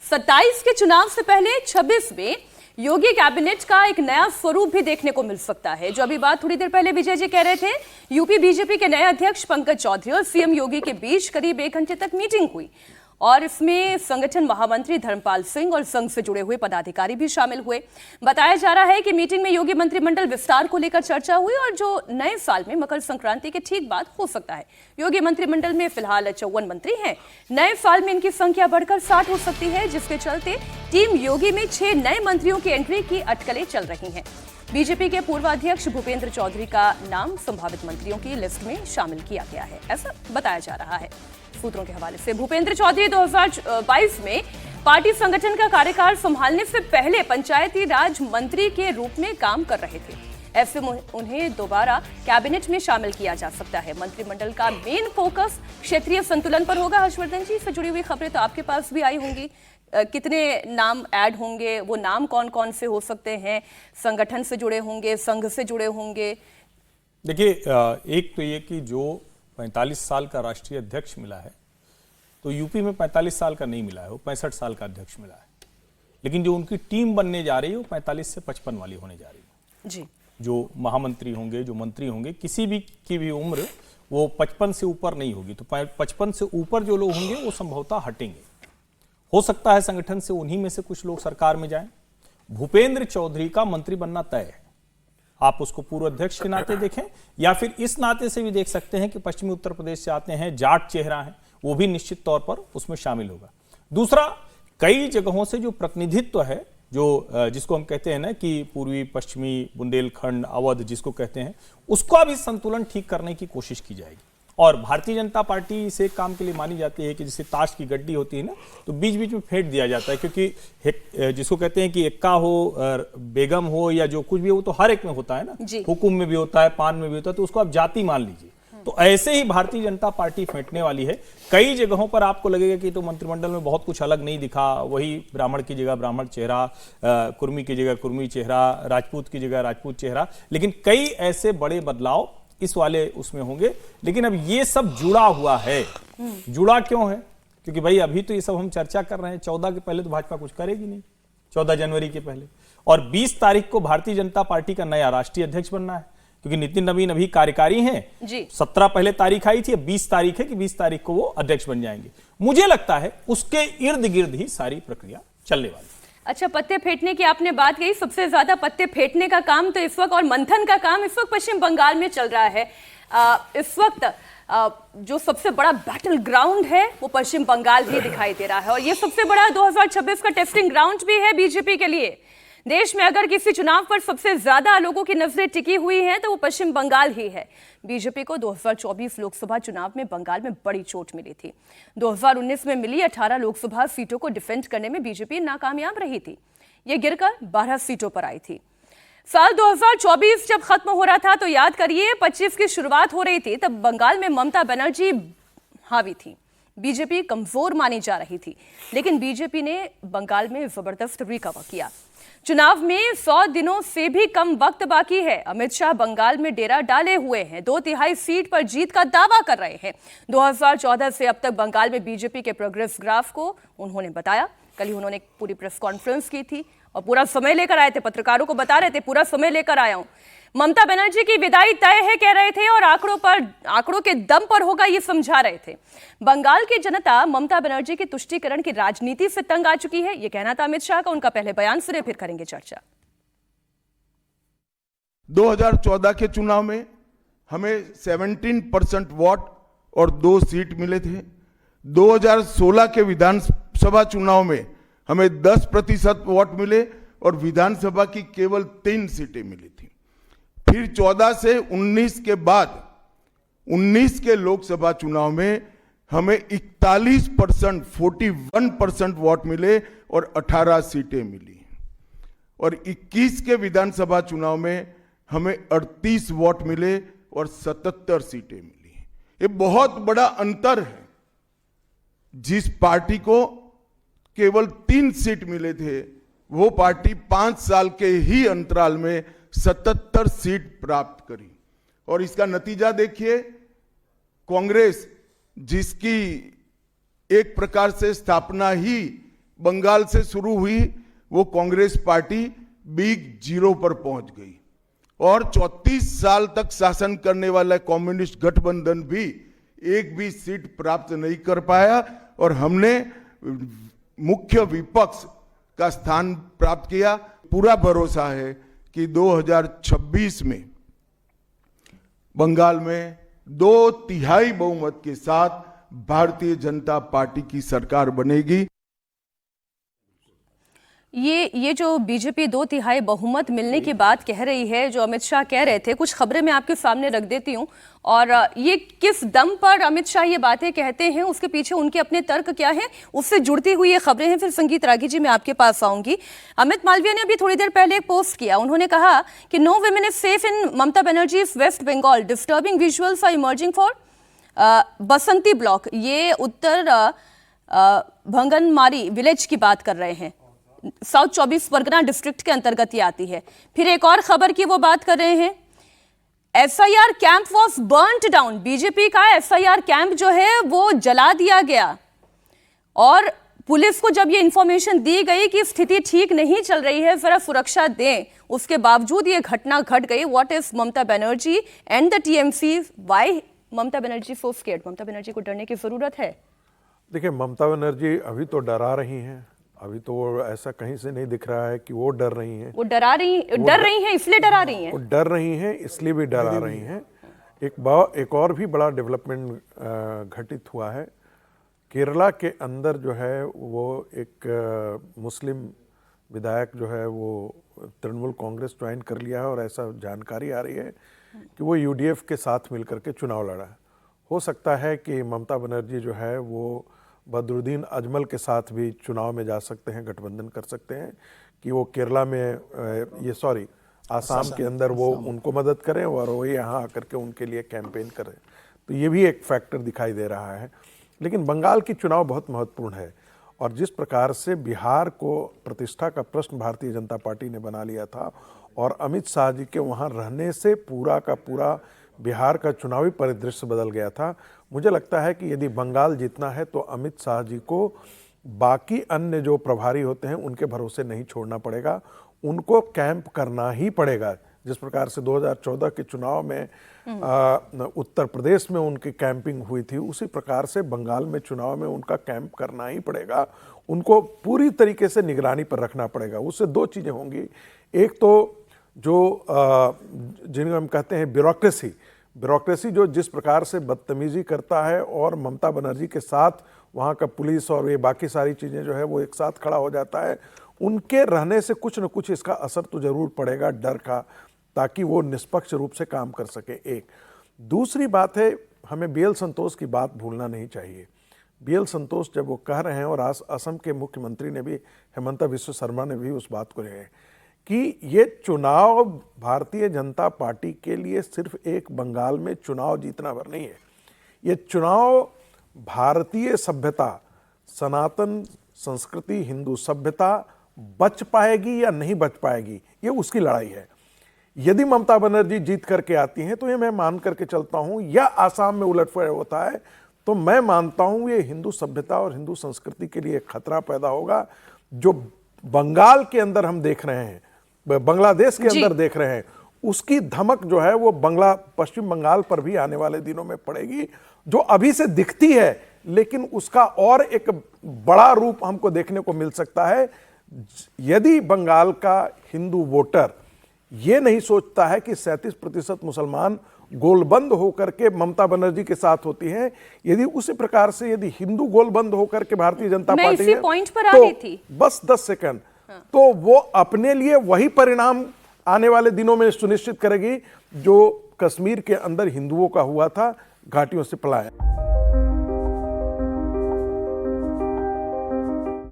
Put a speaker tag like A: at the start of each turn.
A: 27 के चुनाव से पहले 26 में योगी कैबिनेट का एक नया स्वरूप भी देखने को मिल सकता है। जो अभी बात थोड़ी देर पहले विजय जी कह रहे थे, यूपी बीजेपी के नए अध्यक्ष पंकज चौधरी और सीएम योगी के बीच करीब 1 घंटे तक मीटिंग हुई और इसमें संगठन महामंत्री धर्मपाल सिंह और संघ से जुड़े हुए पदाधिकारी भी शामिल हुए। बताया जा रहा है कि मीटिंग में योगी मंत्रिमंडल विस्तार को लेकर चर्चा हुई और जो नए साल में मकर संक्रांति के ठीक बाद हो सकता है। योगी मंत्रिमंडल में फिलहाल 54 मंत्री हैं। नए साल में इनकी संख्या बढ़कर 60 हो सकती है, जिसके चलते टीम योगी में 6 नए मंत्रियों की एंट्री की अटकलें चल रही हैं। बीजेपी के पूर्व अध्यक्ष भूपेंद्र चौधरी का नाम संभावित मंत्रियों की लिस्ट में शामिल किया गया है, ऐसा बताया जा रहा है सूत्रों के हवाले से। भूपेंद्र चौधरी 2022 में पार्टी संगठन का कार्यकाल संभालने से पहले पंचायती राज मंत्री के रूप में काम कर रहे थे। ऐसे में उन्हें दोबारा कैबिनेट में शामिल किया जा सकता है। मंत्रिमंडल का मेन फोकस क्षेत्रीय संतुलन पर होगा। हर्षवर्धन जी, से जुड़ी हुई खबरें तो आपके पास भी आई होंगी। कितने नाम ऐड होंगे, वो नाम कौन कौन से हो सकते हैं? संगठन से जुड़े होंगे, संघ से जुड़े होंगे?
B: देखिए, एक तो ये कि जो 45 साल का राष्ट्रीय अध्यक्ष मिला है, तो यूपी में 45 साल का नहीं मिला है, वो 65 साल का अध्यक्ष मिला है। लेकिन जो उनकी टीम बनने जा रही है वो 45 से 55 वाली होने जा रही है
A: जी। जो
B: महामंत्री होंगे, जो मंत्री होंगे, किसी भी की भी उम्र वो 55 से ऊपर नहीं होगी। तो 55 से ऊपर जो लोग होंगे वो संभवतः हटेंगे। हो सकता है संगठन से उन्हीं में से कुछ लोग सरकार में जाएं। भूपेंद्र चौधरी का मंत्री बनना तय है। आप उसको पूर्व अध्यक्ष के नाते देखें या फिर इस नाते से भी देख सकते हैं कि पश्चिमी उत्तर प्रदेश से आते हैं, जाट चेहरा है, वो भी निश्चित तौर पर उसमें शामिल होगा। दूसरा, कई जगहों से जो प्रतिनिधित्व है, जो जिसको हम कहते हैं ना कि पूर्वी पश्चिमी बुंदेलखंड, अवध जिसको कहते हैं, उसका भी संतुलन ठीक करने की कोशिश की जाएगी। और भारतीय जनता पार्टी इसे काम के लिए मानी जाती है कि जैसे ताश की गड्डी होती है ना, तो बीच बीच में फेंट दिया जाता है, क्योंकि जिसको कहते हैं कि एक्का हो, बेगम हो या जो कुछ भी हो, तो हर एक में होता है ना, हुकुम में भी होता है, पान में भी होता है, तो उसको आप जाति मान लीजिए। तो ऐसे ही भारतीय जनता पार्टी फेंटने वाली है। कई जगहों पर आपको लगेगा कि तो मंत्रिमंडल में बहुत कुछ अलग नहीं दिखा, वही ब्राह्मण की जगह ब्राह्मण चेहरा, कुर्मी की जगह कुर्मी चेहरा, राजपूत की जगह राजपूत चेहरा, लेकिन कई ऐसे बड़े बदलाव इस वाले उसमें होंगे। लेकिन अब ये सब जुड़ा हुआ है। जुड़ा क्यों है? क्योंकि भाई अभी तो ये सब हम चर्चा कर रहे हैं, 14 के पहले तो भाजपा कुछ करेगी नहीं, 14 जनवरी के पहले। और 20 तारीख को भारतीय जनता पार्टी का नया राष्ट्रीय अध्यक्ष बनना है, क्योंकि नितिन नवीन अभी कार्यकारी हैं। 17 पहले तारीख आई थी, 20 तारीख है कि 20 तारीख को वो अध्यक्ष बन जाएंगे। मुझे लगता है उसके इर्द गिर्द ही सारी प्रक्रिया चलने वाली।
A: अच्छा, पत्ते फेंटने की आपने बात कही। सबसे ज्यादा पत्ते फेंटने का काम तो इस वक्त, और मंथन का काम इस वक्त पश्चिम बंगाल में चल रहा है। इस वक्त जो सबसे बड़ा बैटल ग्राउंड है वो पश्चिम बंगाल ही दिखाई दे रहा है, और ये सबसे बड़ा 2026 का टेस्टिंग ग्राउंड भी है बीजेपी के लिए। देश में अगर किसी चुनाव पर सबसे ज्यादा लोगों की नजरें टिकी हुई हैं तो वो पश्चिम बंगाल ही है। बीजेपी को 2024 लोकसभा चुनाव में बंगाल में बड़ी चोट मिली थी। 2019 में मिली 18 लोकसभा सीटों को डिफेंड करने में बीजेपी नाकामयाब रही थी। ये गिरकर 12 सीटों पर आई थी। साल 2024 जब खत्म हो रहा था तो याद करिए 25 की शुरुआत हो रही थी, तब बंगाल में ममता बनर्जी हावी थी। बीजेपी कमजोर मानी जा रही थी, लेकिन बीजेपी ने बंगाल में जबरदस्त रिकवर किया। चुनाव में 100 दिनों से भी कम वक्त बाकी है। अमित शाह बंगाल में डेरा डाले हुए हैं, 2/3 सीट पर जीत का दावा कर रहे हैं। 2014 से अब तक बंगाल में बीजेपी के प्रोग्रेस ग्राफ को उन्होंने बताया। कल ही उन्होंने पूरी प्रेस कॉन्फ्रेंस की थी और पूरा समय लेकर आए थे, पत्रकारों को बता रहे थे पूरा समय लेकर आया हूं। ममता बनर्जी की विदाई तय है कह रहे थे, और आंकड़ों के दम पर होगा ये समझा रहे थे। बंगाल की जनता ममता बनर्जी की तुष्टीकरण की राजनीति से तंग आ चुकी है, ये कहना था अमित शाह का। उनका पहले बयान सुने, फिर करेंगे चर्चा।
C: 2014 के चुनाव में हमें 17% वोट और 2 सीट मिले थे। 2016 के विधानसभा चुनाव में हमें 10% वोट मिले और विधानसभा की केवल 3 सीटें मिली थी। फिर 14 से 19 के बाद 19 के लोकसभा चुनाव में हमें 41%, 41% वोट मिले और 18 सीटें मिली। और 21 के विधानसभा चुनाव में हमें 38 वोट मिले और 77 सीटें मिली। ये बहुत बड़ा अंतर है। जिस पार्टी को केवल 3 सीट मिले थे, वो पार्टी 5 साल के ही अंतराल में 77 सीट प्राप्त करी। और इसका नतीजा देखिए, कांग्रेस जिसकी एक प्रकार से स्थापना ही बंगाल से शुरू हुई वो कांग्रेस पार्टी बिग जीरो पर पहुंच गई और 34 साल तक शासन करने वाला कम्युनिस्ट गठबंधन भी एक भी सीट प्राप्त नहीं कर पाया और हमने मुख्य विपक्ष का स्थान प्राप्त किया। पूरा भरोसा है कि 2026 में बंगाल में 2/3 बहुमत के साथ भारतीय जनता पार्टी की सरकार बनेगी।
A: ये जो बीजेपी 2/3 बहुमत मिलने की बात कह रही है, जो अमित शाह कह रहे थे, कुछ खबरें मैं आपके सामने रख देती हूं और ये किस दम पर अमित शाह ये बातें कहते हैं, उसके पीछे उनके अपने तर्क क्या हैं, उससे जुड़ती हुई ये खबरें हैं। फिर संगीत रागी जी मैं आपके पास आऊंगी। अमित मालवीय ने अभी थोड़ी देर पहले एक पोस्ट किया, उन्होंने कहा कि no women is safe in Mamata Banerjee's West Bengal, disturbing visuals are emerging for Basanti block. ये उत्तर भंगनमारी विलेज की बात कर रहे हैं, साउथ 24 परगना डिस्ट्रिक्ट के अंतर्गत ये आती है। फिर एक और खबर की वो बात कर रहे हैं, SIR camp was burned down, BJP का एसआईआर कैंप जो है वो जला दिया गया और पुलिस को जब ये इंफॉर्मेशन दी गई कि स्थिति ठीक नहीं चल रही है, जरा सुरक्षा दें, उसके बावजूद ये घटना घट गई। What is Mamata Banerjee and the TMC, why Mamata Banerjee so scared? Mamata Banerjee को डरने की जरूरत है?
D: देखिए, ममता बनर्जी अभी तो डरा रही हैं, अभी तो वो ऐसा कहीं से नहीं दिख रहा है कि वो डर रही हैं।
A: वो डर रही हैं इसलिए डरा रही हैं।
D: वो डर रही हैं इसलिए भी डरा रही हैं। एक और भी बड़ा डेवलपमेंट घटित हुआ है। केरला के अंदर जो है वो एक मुस्लिम विधायक जो है वो तृणमूल कांग्रेस ज्वाइन कर लिया है और ऐसा जानकारी आ रही है कि वो यूडीएफ के साथ मिलकर के चुनाव लड़ा है। हो सकता है कि ममता बनर्जी जो है वो बदरुद्दीन अजमल के साथ भी चुनाव में जा सकते हैं, गठबंधन कर सकते हैं कि वो केरला में आसाम के अंदर वो उनको मदद करें और वो यहाँ आकर के उनके लिए कैंपेन करें। तो ये भी एक फैक्टर दिखाई दे रहा है। लेकिन बंगाल की चुनाव बहुत महत्वपूर्ण है और जिस प्रकार से बिहार को प्रतिष्ठा का प्रश्न भारतीय जनता पार्टी ने बना लिया था और अमित शाह जी के वहाँ रहने से पूरा का पूरा बिहार का चुनावी परिदृश्य बदल गया था। मुझे लगता है कि यदि बंगाल जीतना है तो अमित शाह जी को बाकी अन्य जो प्रभारी होते हैं उनके भरोसे नहीं छोड़ना पड़ेगा, उनको कैंप करना ही पड़ेगा। जिस प्रकार से 2014 के चुनाव में उत्तर प्रदेश में उनकी कैंपिंग हुई थी, उसी प्रकार से बंगाल में चुनाव में उनका कैंप करना ही पड़ेगा। उनको पूरी तरीके से निगरानी पर रखना पड़ेगा। उससे दो चीज़ें होंगी, एक तो जो जिनको हम कहते हैं ब्यूरोक्रेसी जो जिस प्रकार से बदतमीजी करता है और ममता बनर्जी के साथ वहाँ का पुलिस और ये बाकी सारी चीज़ें जो है वो एक साथ खड़ा हो जाता है, उनके रहने से कुछ न कुछ इसका असर तो ज़रूर पड़ेगा डर का, ताकि वो निष्पक्ष रूप से काम कर सके। एक दूसरी बात है, हमें बीएल संतोष की बात भूलना नहीं चाहिए। बीएल संतोष जब वो कह रहे हैं और असम के मुख्यमंत्री ने भी, हेमंता बिस्वा शर्मा ने भी उस बात को रहे हैं कि ये चुनाव भारतीय जनता पार्टी के लिए सिर्फ एक बंगाल में चुनाव जीतना भर नहीं है, ये चुनाव भारतीय सभ्यता, सनातन संस्कृति, हिंदू सभ्यता बच पाएगी या नहीं बच पाएगी, ये उसकी लड़ाई है। यदि ममता बनर्जी जीत करके आती हैं तो ये मैं मान करके चलता हूं, या आसाम में उलटफेर होता है तो मैं मानता हूं ये हिंदू सभ्यता और हिंदू संस्कृति के लिए खतरा पैदा होगा। जो बंगाल के अंदर हम देख रहे हैं, बांग्लादेश के अंदर देख रहे हैं, उसकी धमक जो है वो पश्चिम बंगाल पर भी आने वाले दिनों में पड़ेगी, जो अभी से दिखती है लेकिन उसका और एक बड़ा रूप हमको देखने को मिल सकता है। यदि बंगाल का हिंदू वोटर ये नहीं सोचता है कि 37% मुसलमान गोलबंद होकर के ममता बनर्जी के साथ होती हैं, यदि उसी प्रकार से यदि हिंदू गोलबंद होकर के भारतीय जनता पार्टी
A: इसी पॉइंट पर आ रही थी,
D: बस 10 सेकंड, तो वो अपने लिए वही परिणाम आने वाले दिनों में सुनिश्चित करेगी जो कश्मीर के अंदर हिंदुओं का हुआ था, घाटियों से पलायन।